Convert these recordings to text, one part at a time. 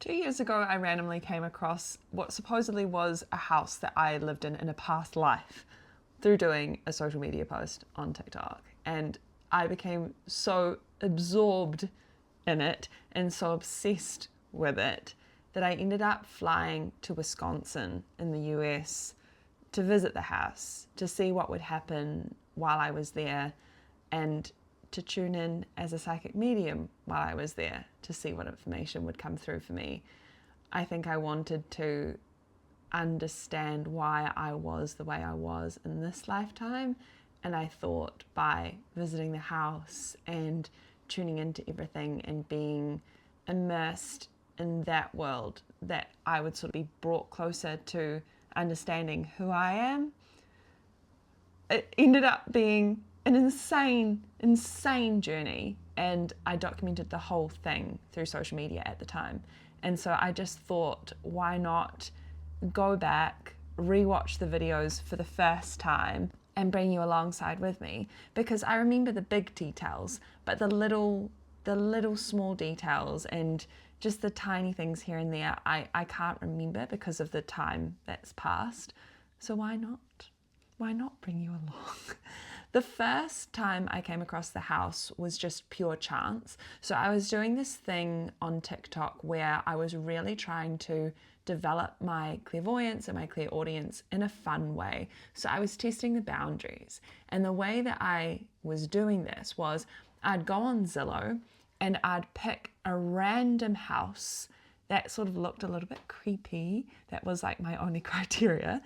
2 years ago, I randomly came across what supposedly was a house that I lived in a past life through doing a social media post on TikTok. And I became so absorbed in it and so obsessed with it that I ended up flying to Wisconsin in the US to visit the house, to see what would happen while I was there, and to tune in as a psychic medium while I was there to see what information would come through for me. I think I wanted to understand why I was the way I was in this lifetime, and I thought by visiting the house and tuning into everything and being immersed in that world that I would sort of be brought closer to understanding who I am. It ended up being an insane journey, and I documented the whole thing through social media at the time. And so I just thought, why not go back, rewatch the videos for the first time and bring you alongside with me, because I remember the big details, but the little small details and just the tiny things here and there, I can't remember because of the time that's passed. So why not? Why not bring you along? The first time I came across the house was just pure chance. So I was doing this thing on TikTok where I was really trying to develop my clairvoyance and my clairaudience in a fun way. So I was testing the boundaries. And the way that I was doing this was I'd go on Zillow and I'd pick a random house that sort of looked a little bit creepy. That was like my only criteria.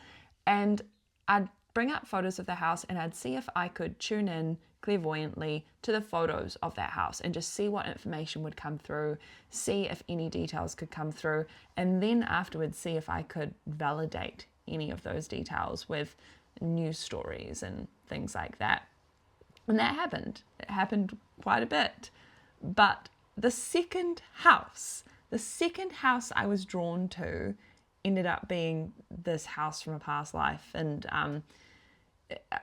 And I'd bring up photos of the house and I'd see if I could tune in clairvoyantly to the photos of that house and just see what information would come through, see if any details could come through, and then afterwards see if I could validate any of those details with news stories and things like that. And that happened. It happened quite a bit. But the second house I was drawn to ended up being this house from a past life. And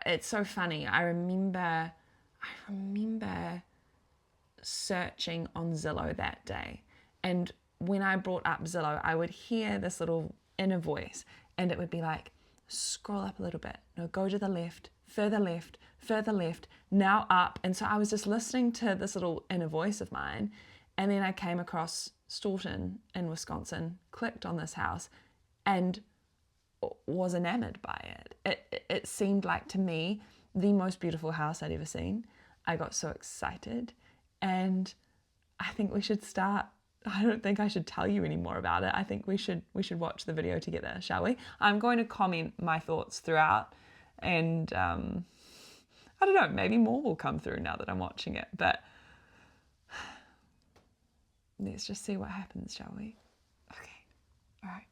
it's so funny. I remember searching on Zillow that day. And when I brought up Zillow, I would hear this little inner voice, and it would be like, scroll up a little bit. No, go to the left, further left, now up. And so I was just listening to this little inner voice of mine. And then I came across Staunton in Wisconsin, clicked on this house, and was enamored by it. It seemed like, to me, the most beautiful house I'd ever seen. I got so excited, and I think we should start. I don't think I should tell you any more about it. I think we should watch the video together, shall we? I'm going to comment my thoughts throughout, and I don't know, maybe more will come through now that I'm watching it, but let's just see what happens, shall we? Okay, all right.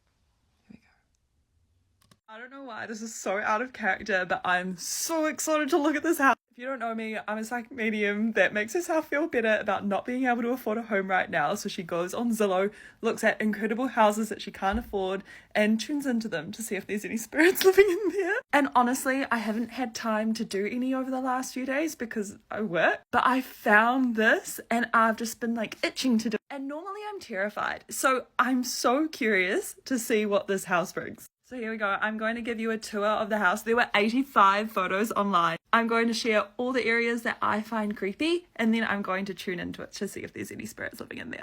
I don't know why this is so out of character, but I'm so excited to look at this house. If you don't know me, I'm a psychic medium that makes herself feel better about not being able to afford a home right now. So she goes on Zillow, looks at incredible houses that she can't afford, and tunes into them to see if there's any spirits living in there. And honestly, I haven't had time to do any over the last few days because I work. But I found this and I've just been like itching to do it. And normally I'm terrified. So I'm so curious to see what this house brings. So here we go. I'm going to give you a tour of the house. There were 85 photos online. I'm going to share all the areas that I find creepy, and then I'm going to tune into it to see if there's any spirits living in there.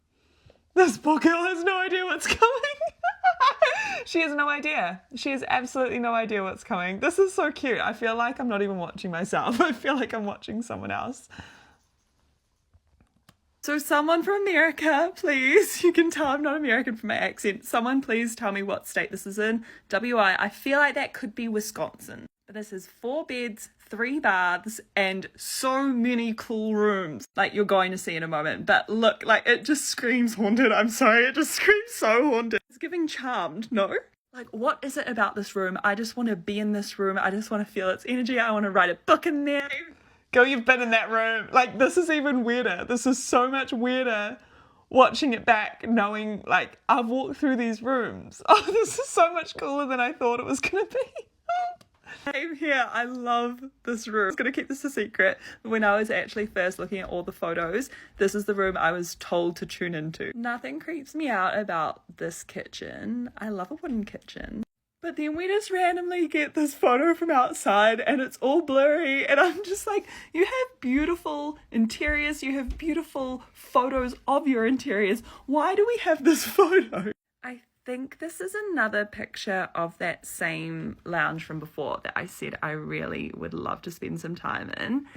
This poor girl has no idea what's coming. She has no idea. She has absolutely no idea what's coming. This is so cute. I feel like I'm not even watching myself. I feel like I'm watching someone else. So someone from America, please, you can tell I'm not American from my accent. Someone please tell me what state this is in. WI, I feel like that could be Wisconsin. But this is 4 beds, 3 baths, and so many cool rooms, like you're going to see in a moment. But look, like it just screams haunted. I'm sorry, it just screams so haunted. It's giving Charmed, no? Like, what is it about this room? I just want to be in this room. I just want to feel its energy. I want to write a book in there. Girl, you've been in that room. Like, this is even weirder. This is so much weirder watching it back, knowing, like, I've walked through these rooms. Oh, this is so much cooler than I thought it was going to be. Same here. I love this room. I was going to keep this a secret. When I was actually first looking at all the photos, this is the room I was told to tune into. Nothing creeps me out about this kitchen. I love a wooden kitchen. But then we just randomly get this photo from outside and it's all blurry. And I'm just like, you have beautiful interiors. You have beautiful photos of your interiors. Why do we have this photo? I think this is another picture of that same lounge from before that I said I really would love to spend some time in.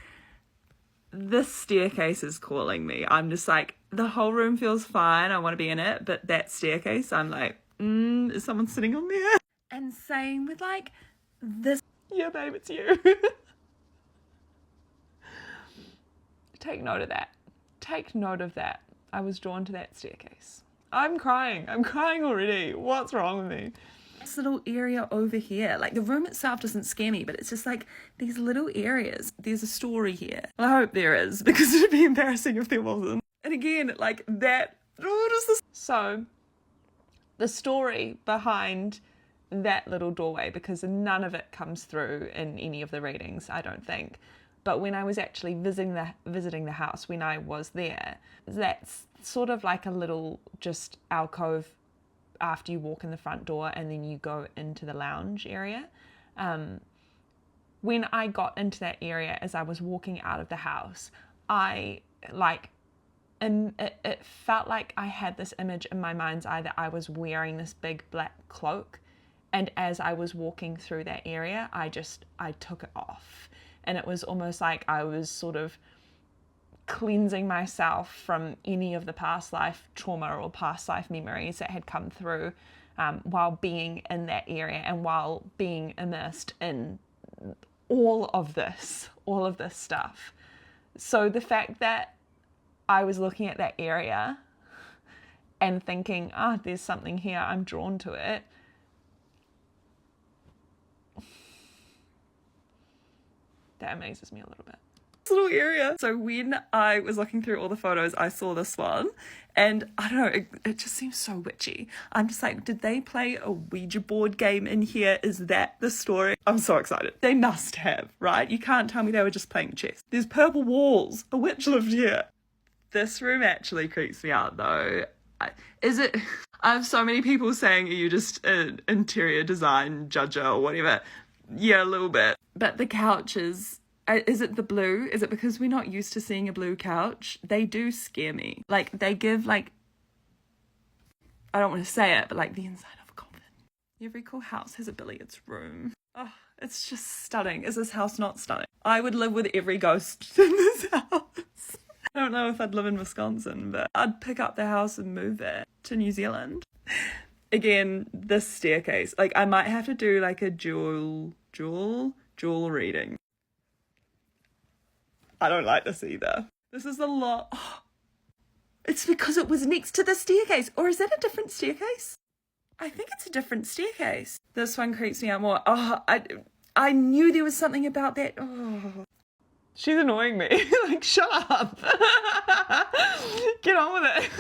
This staircase is calling me. I'm just like, the whole room feels fine. I want to be in it. But that staircase, I'm like, is someone sitting on there? And same with like this. Yeah, babe, it's you. Take note of that. Take note of that. I was drawn to that staircase. I'm crying already. What's wrong with me? This little area over here, like the room itself doesn't scare me, but it's just like these little areas. There's a story here. I hope there is, because it'd be embarrassing if there wasn't. And again, like that, what is this? So, the story behind that little doorway, because none of it comes through in any of the readings, I don't think. But when I was actually visiting the house, when I was there, that's sort of like a little just alcove after you walk in the front door and then you go into the lounge area. When I got into that area as I was walking out of the house, it felt like I had this image in my mind's eye that I was wearing this big black cloak. And as I was walking through that area, I took it off. And it was almost like I was sort of cleansing myself from any of the past life trauma or past life memories that had come through while being in that area and while being immersed in all of this stuff. So the fact that I was looking at that area and thinking, there's something here, I'm drawn to it, that amazes me a little bit. This little area. So when I was looking through all the photos, I saw this one and I don't know, it just seems so witchy. I'm just like, did they play a Ouija board game in here? Is that the story? I'm so excited. They must have, right? You can't tell me they were just playing chess. There's purple walls. A witch lived here. This room actually creeps me out though. I have so many people saying, are you just an interior design judger or whatever? Yeah, a little bit. But the couches, is it the blue? Is it because we're not used to seeing a blue couch? They do scare me. Like, they give, like, I don't want to say it, but like the inside of a coffin. Every cool house has a billiards room. Oh, it's just stunning. Is this house not stunning? I would live with every ghost in this house. I don't know if I'd live in Wisconsin, but I'd pick up the house and move it to New Zealand. Again, this staircase, like I might have to do like a jewel reading. I don't like this either. This is a lot. Oh, it's because it was next to the staircase. Or is that a different staircase? I think it's a different staircase. This one creeps me out more. Oh, I knew there was something about that. Oh. She's annoying me. Like, shut up. Get on with it.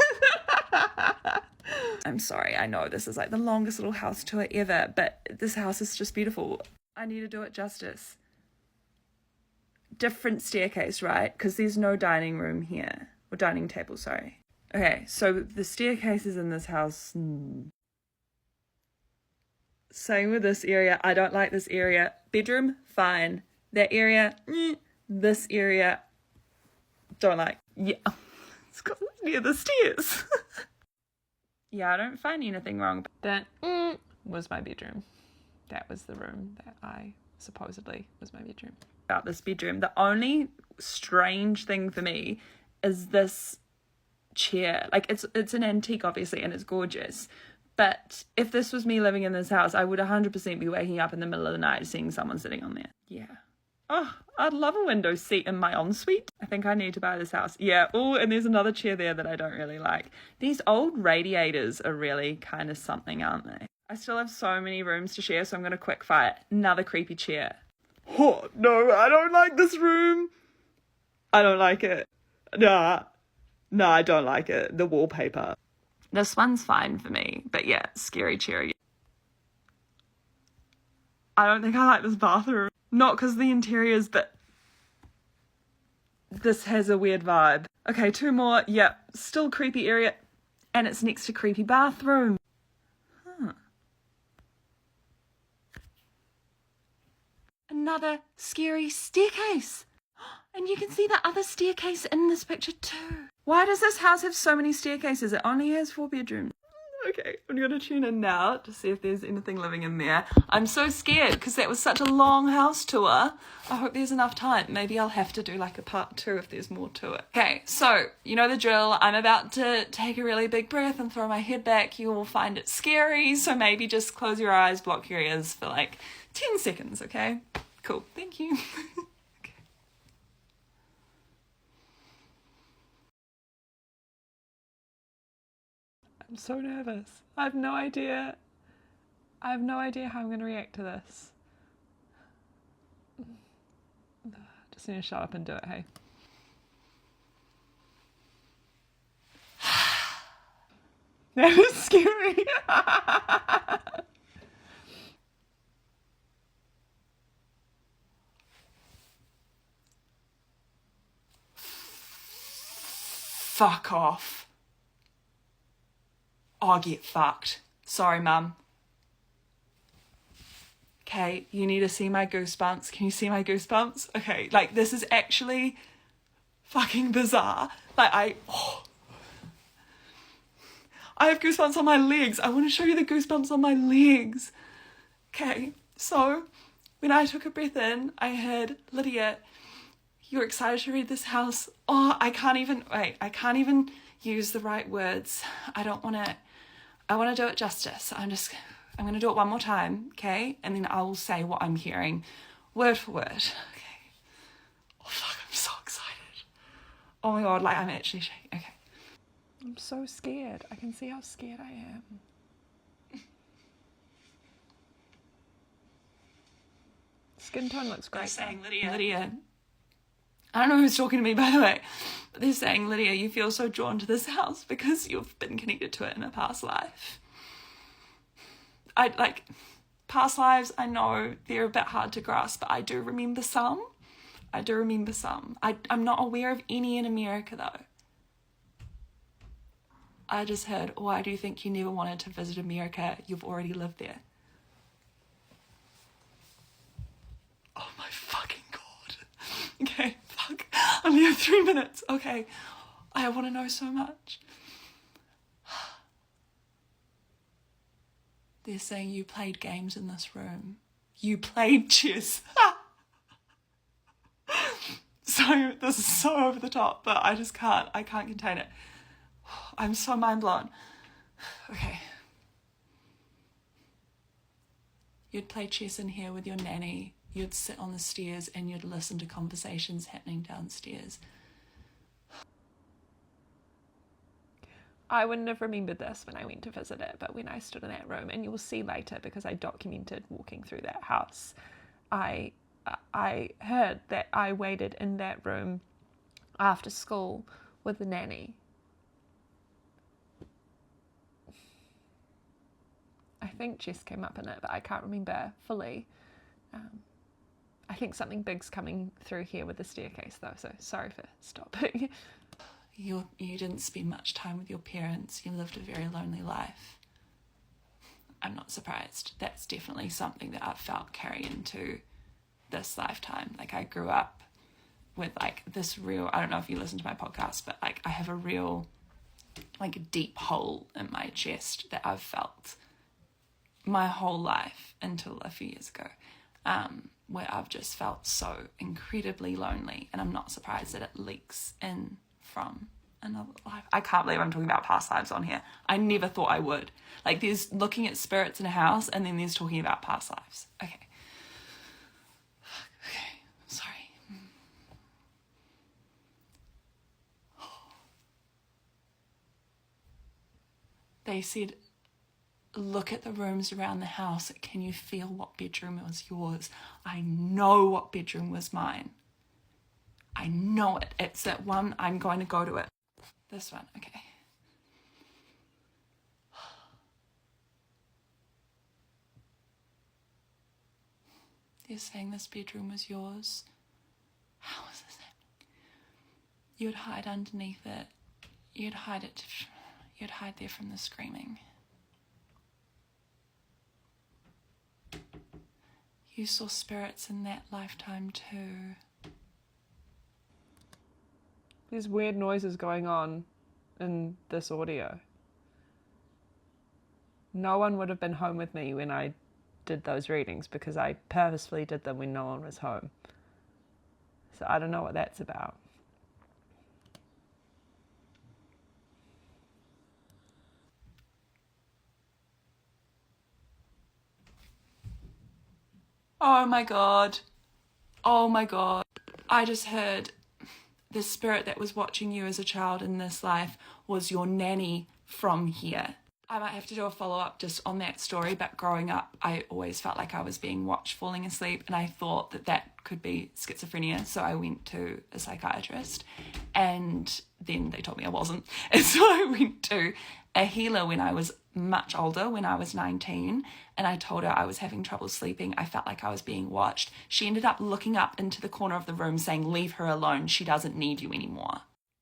I'm sorry, I know this is like the longest little house tour ever, but this house is just beautiful. I need to do it justice. Different staircase, right? Because there's no dining room here. Or dining table, sorry. Okay, so the staircases in this house. Same with this area. I don't like this area. Bedroom, fine. That area, this area, don't like. Yeah, it's got near the stairs. Yeah, I don't find anything wrong. That was my bedroom. That was the room that I supposedly was my bedroom. About this bedroom, the only strange thing for me is this chair. Like, it's an antique, obviously, and it's gorgeous. But if this was me living in this house, I would 100% be waking up in the middle of the night seeing someone sitting on there. Yeah. Oh, I'd love a window seat in my ensuite. I think I need to buy this house. Yeah. Oh, and there's another chair there that I don't really like. These old radiators are really kind of something, aren't they? I still have so many rooms to share, so I'm going to quick fire. Another creepy chair. Oh, no, I don't like this room. I don't like it. Nah, I don't like it. The wallpaper. This one's fine for me, but yeah, scary chair. I don't think I like this bathroom. Not because the interiors, but this has a weird vibe. Okay, 2 more. Yep, still creepy area. And it's next to creepy bathroom. Another scary staircase. And you can see the other staircase in this picture too. Why does this house have so many staircases? It only has 4 bedrooms. Okay, I'm gonna tune in now to see if there's anything living in there. I'm so scared because that was such a long house tour. I hope there's enough time. Maybe I'll have to do like a part 2 if there's more to it. Okay, so you know the drill. I'm about to take a really big breath and throw my head back. You will find it scary, so maybe just close your eyes, block your ears for like 10 seconds, okay? Cool, thank you. I'm so nervous. I have no idea how I'm going to react to this. Just need to shut up and do it, hey? That is scary. Fuck off. Oh, get fucked. Sorry, Mum. Okay, you need to see my goosebumps. Can you see my goosebumps? Okay, like this is actually fucking bizarre. Like I have goosebumps on my legs. I want to show you the goosebumps on my legs. Okay, so when I took a breath in, I heard, Lydia, you're excited to read this house. Oh, I can't even use the right words. I want to do it justice. I'm going to do it one more time, okay? And then I will say what I'm hearing, word for word, okay? Oh, fuck, I'm so excited. Oh my God, like I'm actually shaking, okay. I'm so scared. I can see how scared I am. Skin tone looks great. They're saying, Lydia. I don't know who's talking to me, by the way, but they're saying, Lydia, you feel so drawn to this house because you've been connected to it in a past life. Past lives, I know they're a bit hard to grasp, but I do remember some. I'm not aware of any in America, though. I just heard, why do you think you never wanted to visit America? You've already lived there. Oh my fucking God. Okay, fuck. I only have 3 minutes. Okay. I want to know so much. They're saying you played games in this room. You played chess. So this is so over the top, but I can't contain it. I'm so mind blown. Okay. You'd play chess in here with your nanny. You'd sit on the stairs and you'd listen to conversations happening downstairs. I wouldn't have remembered this when I went to visit it, but when I stood in that room, and you will see later because I documented walking through that house, I heard that I waited in that room after school with the nanny. I think Jess came up in it, but I can't remember fully. I think something big's coming through here with the staircase though, so sorry for stopping. You didn't spend much time with your parents. You lived a very lonely life. I'm not surprised. That's definitely something that I've felt carry into this lifetime. Like I grew up with like this real, I don't know if you listen to my podcast, but like I have a real like a deep hole in my chest that I've felt my whole life until a few years ago, where I've just felt so incredibly lonely, and I'm not surprised that it leaks in from another life. I can't believe I'm talking about past lives on here. I never thought I would. Like there's looking at spirits in a house and then there's talking about past lives. Okay, sorry. They said, look at the rooms around the house. Can you feel what bedroom was yours? I know what bedroom was mine. I know it. It's that one. I'm going to go to it. This one, okay. They're saying this bedroom was yours. How is this happening? You'd hide underneath it. You'd hide there from the screaming. You saw spirits in that lifetime too. There's weird noises going on in this audio. No one would have been home with me when I did those readings because I purposefully did them when no one was home. So I don't know what that's about. Oh my God. Oh my God. I just heard the spirit that was watching you as a child in this life was your nanny from here. I might have to do a follow-up just on that story, but growing up, I always felt like I was being watched falling asleep, and I thought that that could be schizophrenia, so I went to a psychiatrist, and then they told me I wasn't, and so I went to a healer when I was much older, when I was 19, and I told her I was having trouble sleeping. I felt like I was being watched. She ended up looking up into the corner of the room saying, "Leave her alone, she doesn't need you anymore."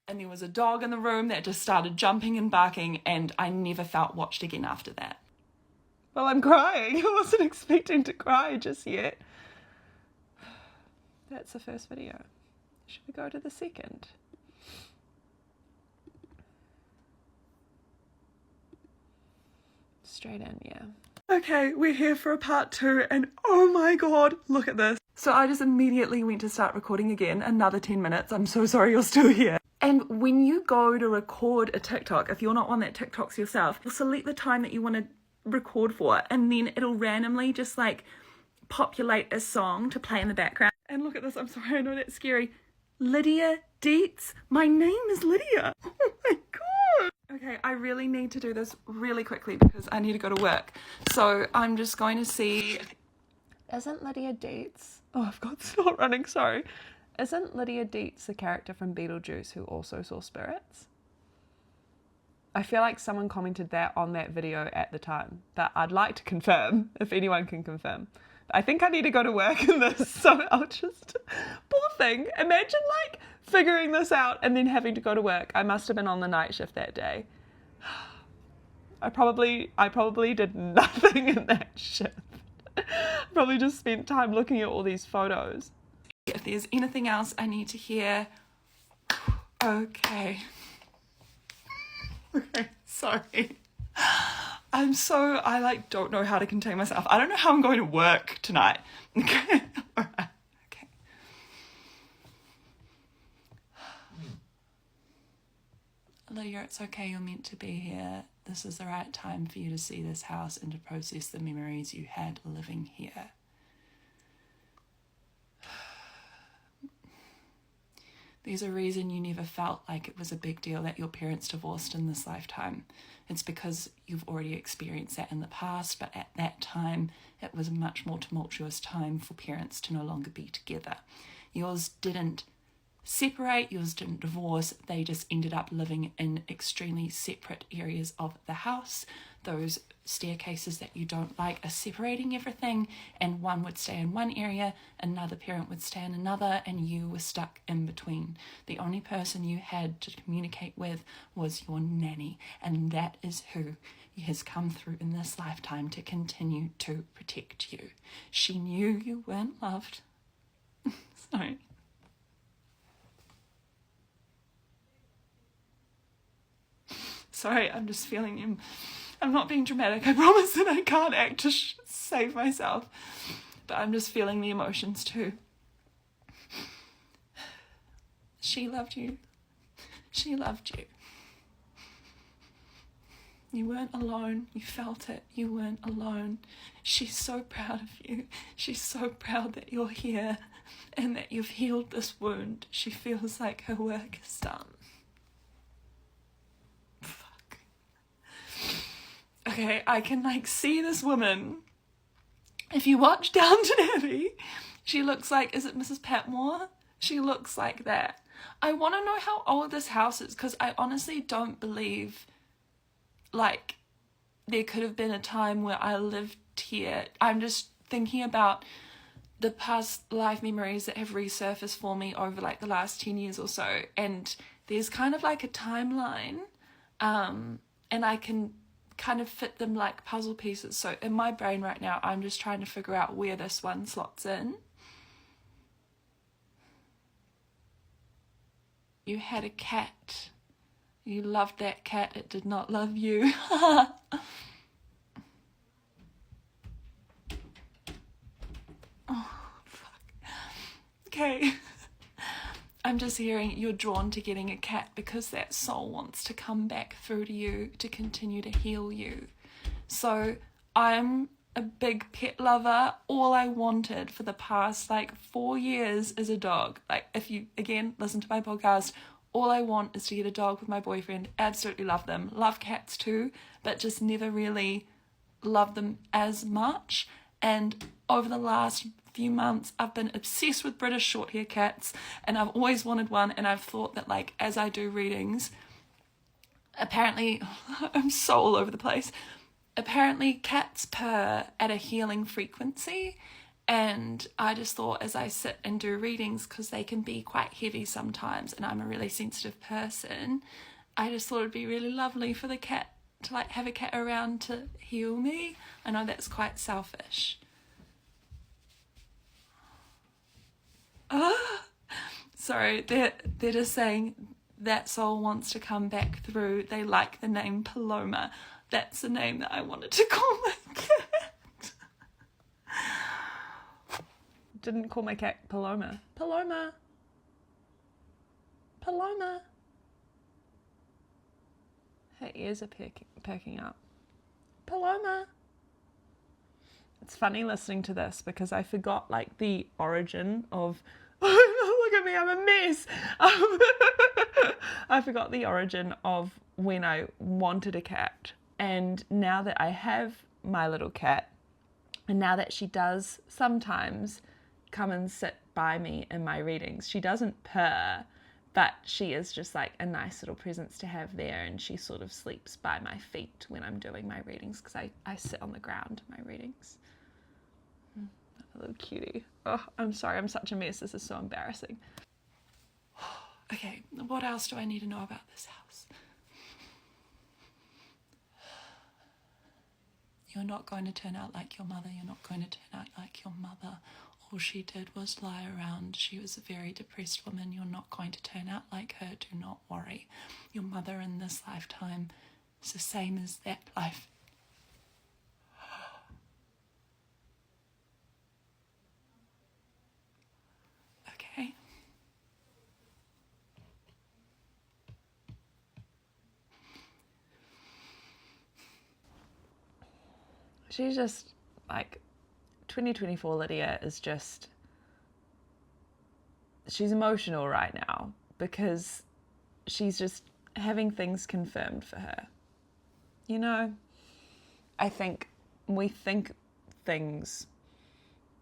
And there was a dog in the room that just started jumping and barking, and I never felt watched again after that. Well, I'm crying. I wasn't expecting to cry just yet. That's the first video. Should we go to the second? Straight in, yeah. Okay, we're here for a part 2, and oh my God, look at this. So I just immediately went to start recording again, another 10 minutes. I'm so sorry you're still here. And when you go to record a TikTok, if you're not one that TikToks yourself, you'll select the time that you want to record for, and then it'll randomly just like populate a song to play in the background. And look at this, I'm sorry, I know that's scary. Lydia Dietz. My name is Lydia. Oh my God. Okay, I really need to do this really quickly because I need to go to work. So I'm just going to see. Isn't Lydia Dietz? Oh, I've got snot running, sorry. Isn't Lydia Dietz the character from Beetlejuice who also saw spirits? I feel like someone commented that on that video at the time, but I'd like to confirm, if anyone can confirm. But I think I need to go to work in this, so I'll just... Poor thing. Imagine, like, figuring this out and then having to go to work. I must have been on the night shift that day. I probably did nothing in that shift. Probably just spent time looking at all these photos. If there's anything else I need to hear, okay. Okay, sorry. I don't know how to contain myself. I don't know how I'm going to work tonight. Okay, all right, okay. Lydia, it's okay, you're meant to be here. This is the right time for you to see this house and to process the memories you had living here. There's a reason you never felt like it was a big deal that your parents divorced in this lifetime. It's because you've already experienced that in the past, but at that time, it was a much more tumultuous time for parents to no longer be together. Yours didn't separate, yours didn't divorce, they just ended up living in extremely separate areas of the house. Those staircases that you don't like are separating everything, and one would stay in one area, another parent would stay in another, and you were stuck in between. The only person you had to communicate with was your nanny, and that is who has come through in this lifetime to continue to protect you. She knew you weren't loved. Sorry. Sorry, I'm just feeling him. I'm not being dramatic. I promise that I can't act to save myself. But I'm just feeling the emotions too. She loved you. She loved you. You weren't alone. You felt it. You weren't alone. She's so proud of you. She's so proud that you're here and that you've healed this wound. She feels like her work is done. Okay, I can see this woman. If you watch Downton Abbey, she looks like, is it Mrs. Patmore? She looks like that. I want to know how old this house is because I honestly don't believe there could have been a time where I lived here. I'm just thinking about the past life memories that have resurfaced for me over like the last 10 years or so, and there's kind of like a timeline, and I can kind of fit them like puzzle pieces. So in my brain right now, I'm just trying to figure out where this one slots in. You had a cat. You loved that cat. It did not love you. Oh, fuck. Okay. I'm just hearing you're drawn to getting a cat because that soul wants to come back through to you to continue to heal you. So I'm a big pet lover. All I wanted for the past like 4 years is a dog. Like, if you, again, listen to my podcast, all I want is to get a dog with my boyfriend. Absolutely love them. Love cats too, but just never really loved them as much. And over the last few months, I've been obsessed with British short hair cats, and I've always wanted one. And I've thought that, like, as I do readings, apparently, I'm so all over the place. Apparently, cats purr at a healing frequency. And I just thought, as I sit and do readings, because they can be quite heavy sometimes, and I'm a really sensitive person, I just thought it'd be really lovely for the cat to like have a cat around to heal me. I know that's quite selfish. Sorry, they're just saying that soul wants to come back through. They like the name Paloma. That's the name that I wanted to call my cat. Didn't call my cat Paloma. Paloma. Paloma. Her ears are perking up. Paloma. It's funny listening to this because I forgot like the origin of... Look at me, I'm a mess. I forgot the origin of when I wanted a cat. And now that I have my little cat, and now that she does sometimes come and sit by me in my readings, she doesn't purr, but she is just like a nice little presence to have there, and she sort of sleeps by my feet when I'm doing my readings because I sit on the ground in my readings. A little cutie. Oh, I'm sorry, I'm such a mess. This is so embarrassing. Okay, what else do I need to know about this house? You're not going to turn out like your mother. You're not going to turn out like your mother. All she did was lie around. She was a very depressed woman. You're not going to turn out like her. Do not worry. Your mother in this lifetime is the same as that life. Okay. She's just like 2024 Lydia is just, she's emotional right now because she's just having things confirmed for her. You know, I think we think things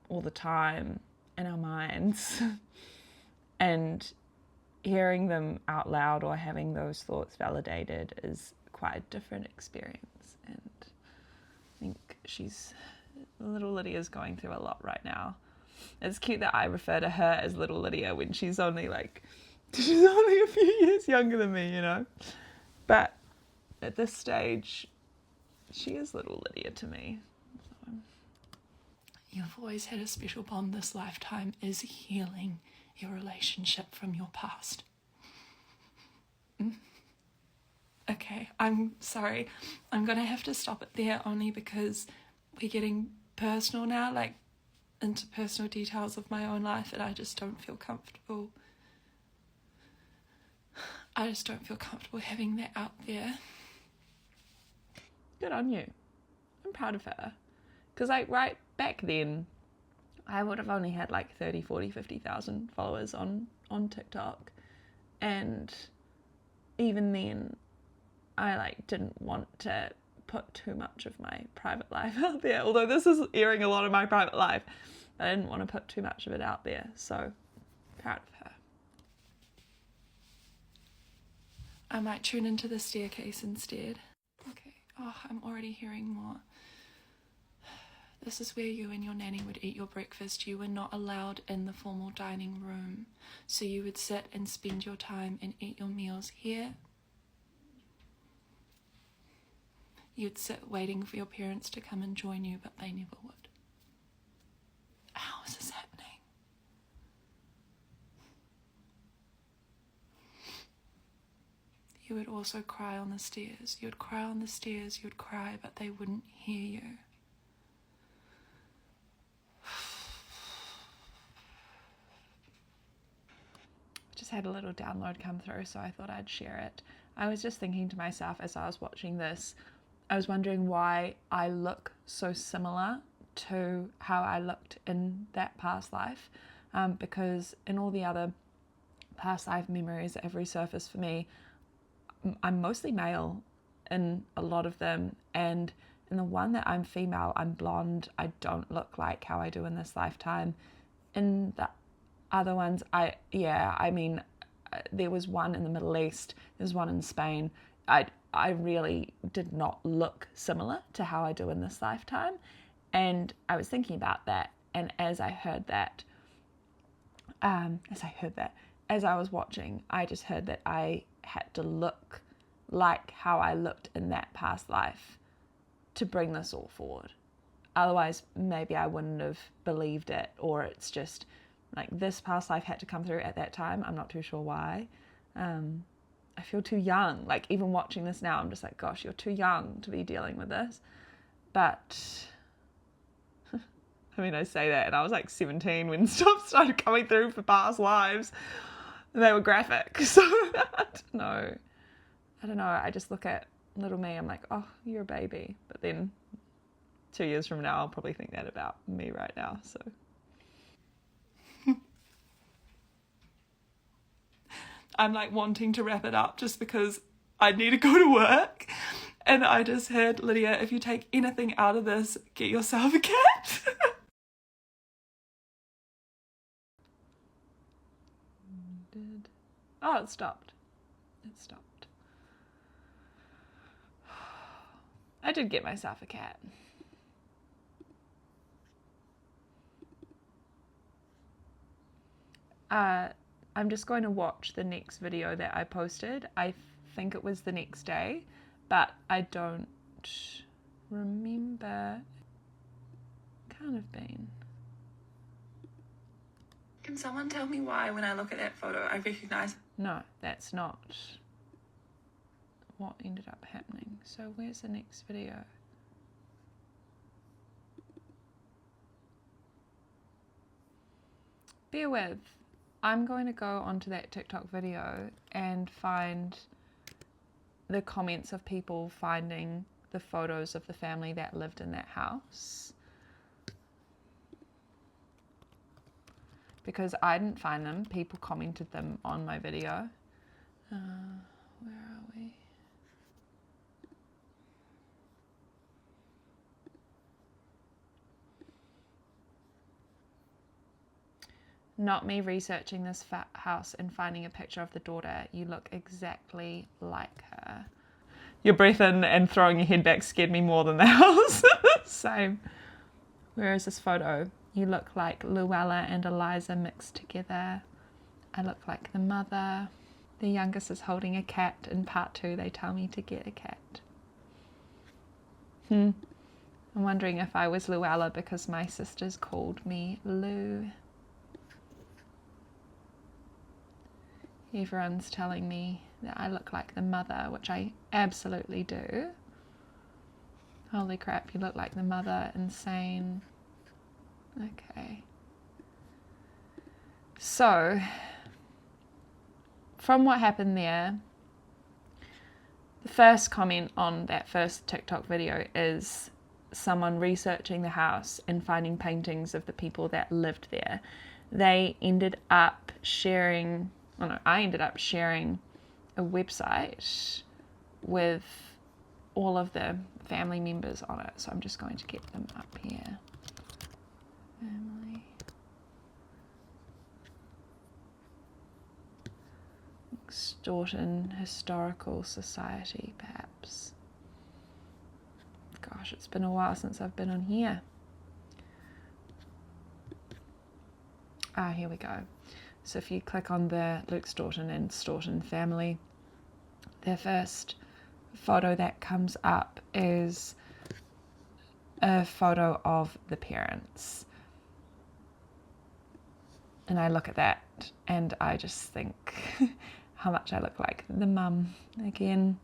all the time in our minds and hearing them out loud or having those thoughts validated is quite a different experience. And I think little Lydia's going through a lot right now. It's cute that I refer to her as little Lydia when she's only a few years younger than me, you know. But at this stage, she is little Lydia to me. So. You've always had a special bond. This lifetime is healing your relationship from your past. Okay, I'm sorry. I'm going to have to stop it there only because we're getting personal now, like into personal details of my own life, and I just don't feel comfortable. I just don't feel comfortable having that out there. Good on you. I'm proud of her. Because like right back then, I would have only had like 30, 40, 50,000 followers on TikTok. And even then, I like didn't want to put too much of my private life out there. Although this is airing a lot of my private life, I didn't want to put too much of it out there. So proud of her. I might tune into the staircase instead. Okay. Oh, I'm already hearing more. This is where you and your nanny would eat your breakfast. You were not allowed in the formal dining room. So you would sit and spend your time and eat your meals here. You'd sit waiting for your parents to come and join you, but they never would. How is this happening? You would also cry on the stairs. You would cry on the stairs, you would cry, but they wouldn't hear you. Just had a little download come through, so I thought I'd share it. I was just thinking to myself as I was watching this, I was wondering why I look so similar to how I looked in that past life, because in all the other past life memories that have resurfaced for me, I'm mostly male in a lot of them, and in the one that I'm female, I'm blonde. I don't look like how I do in this lifetime. In the other ones, there was one in the Middle East, there's one in Spain. I really did not look similar to how I do in this lifetime. And I was thinking about that, and as I was watching, I just heard that I had to look like how I looked in that past life to bring this all forward. Otherwise, maybe I wouldn't have believed it, or it's just like this past life had to come through at that time. I'm not too sure why. I feel too young. Like, even watching this now, I'm just like, gosh, you're too young to be dealing with this. But I mean, I say that, and I was like 17 when stuff started coming through for past lives. And they were graphic. So I don't know. I just look at little me, I'm like, oh, you're a baby. But then 2 years from now, I'll probably think that about me right now. So I'm like wanting to wrap it up just because I need to go to work. And I just heard, Lydia, if you take anything out of this, get yourself a cat. Oh, it stopped. I did get myself a cat. I'm just going to watch the next video that I posted. I think it was the next day, but I don't remember. Can't have been. Can someone tell me why when I look at that photo I recognise? No, that's not what ended up happening. So where's the next video? Bear with. I'm going to go onto that TikTok video and find the comments of people finding the photos of the family that lived in that house. Because I didn't find them, people commented them on my video. Where are we? Not me researching this house and finding a picture of the daughter. You look exactly like her. Your breath in and throwing your head back scared me more than the house. Same. Where is this photo? You look like Luella and Eliza mixed together. I look like the mother. The youngest is holding a cat. In part 2, they tell me to get a cat. I'm wondering if I was Luella because my sisters called me Lou. Everyone's telling me that I look like the mother, which I absolutely do. Holy crap, you look like the mother. Insane. Okay. So, from what happened there, the first comment on that first TikTok video is someone researching the house and finding paintings of the people that lived there. I ended up sharing a website with all of the family members on it. So I'm just going to get them up here. Family. Staunton Historical Society, perhaps. Gosh, it's been a while since I've been on here. Here we go. So if you click on the Luke Staunton and Staunton family, their first photo that comes up is a photo of the parents. And I look at that and I just think how much I look like the mum again.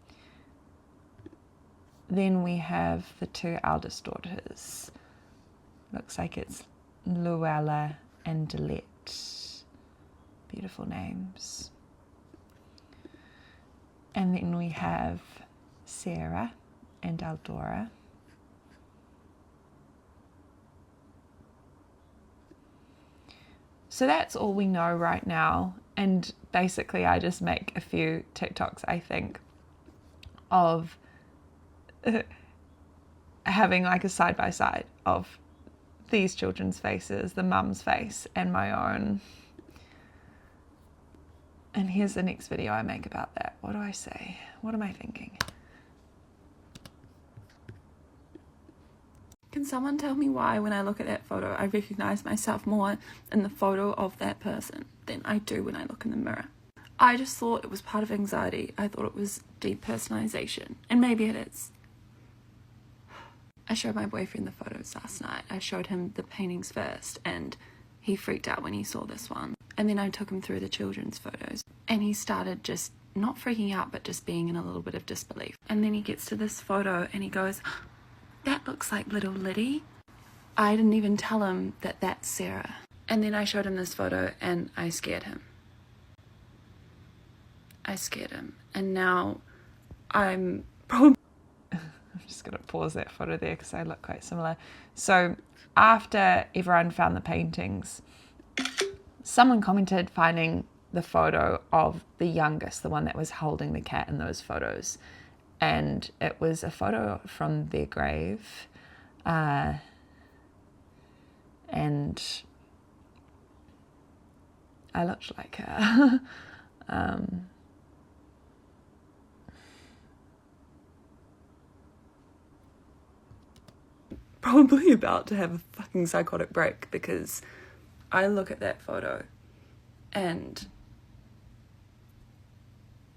Then we have the two eldest daughters. Looks like it's Luella and Delette. Beautiful names. And then we have Sarah and Eldora. So that's all we know right now. And basically I just make a few TikToks, I think, of having like a side by side of these children's faces, the mum's face and my own. And here's the next video I make about that. What do I say? What am I thinking? Can someone tell me why when I look at that photo I recognise myself more in the photo of that person than I do when I look in the mirror? I just thought it was part of anxiety. I thought it was depersonalisation, and maybe it is. I showed my boyfriend the photos last night. I showed him the paintings first and he freaked out when he saw this one. And then I took him through the children's photos and he started just not freaking out but just being in a little bit of disbelief. And then he gets to this photo and he goes, "That looks like little Liddy." I didn't even tell him that that's Sarah. And then I showed him this photo and I scared him. And now I'm probably... I'm just going to pause that photo there because I look quite similar. So after everyone found the paintings, someone commented finding the photo of the youngest, the one that was holding the cat in those photos. And it was a photo from their grave. And I looked like her. Probably about to have a fucking psychotic break because I look at that photo and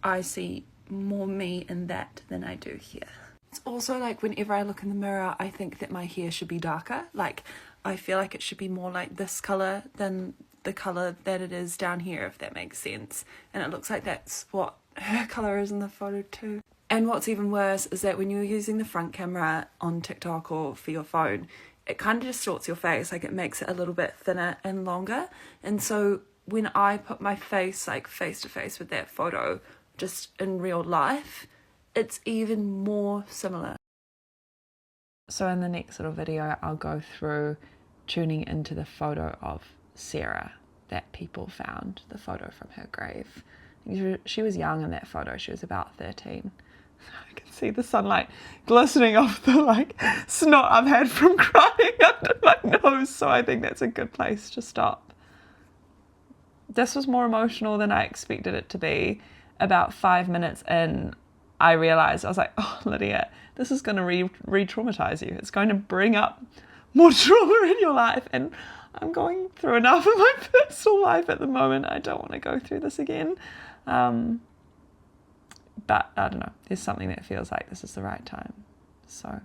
I see more me in that than I do here. It's also like whenever I look in the mirror, I think that my hair should be darker. Like I feel like it should be more like this colour than the colour that it is down here, if that makes sense. And it looks like that's what her colour is in the photo too. And what's even worse is that when you're using the front camera on TikTok or for your phone, it kind of distorts your face, like it makes it a little bit thinner and longer. And so when I put my face like face to face with that photo, just in real life, it's even more similar. So in the next little video, I'll go through tuning into the photo of Sarah that people found, the photo from her grave. She was young in that photo, she was about 13. I can see the sunlight glistening off the like snot I've had from crying under my nose, so I think that's a good place to stop. This was more emotional than I expected it to be. About 5 minutes in, I realised, I was like, oh, Lydia, this is going to re-traumatize you. It's going to bring up more trauma in your life, and I'm going through enough in my personal life at the moment. I don't want to go through this again. But I don't know, there's something that feels like this is the right time. So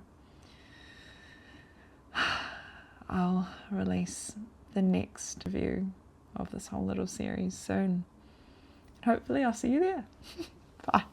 I'll release the next review of this whole little series soon. Hopefully I'll see you there. Bye.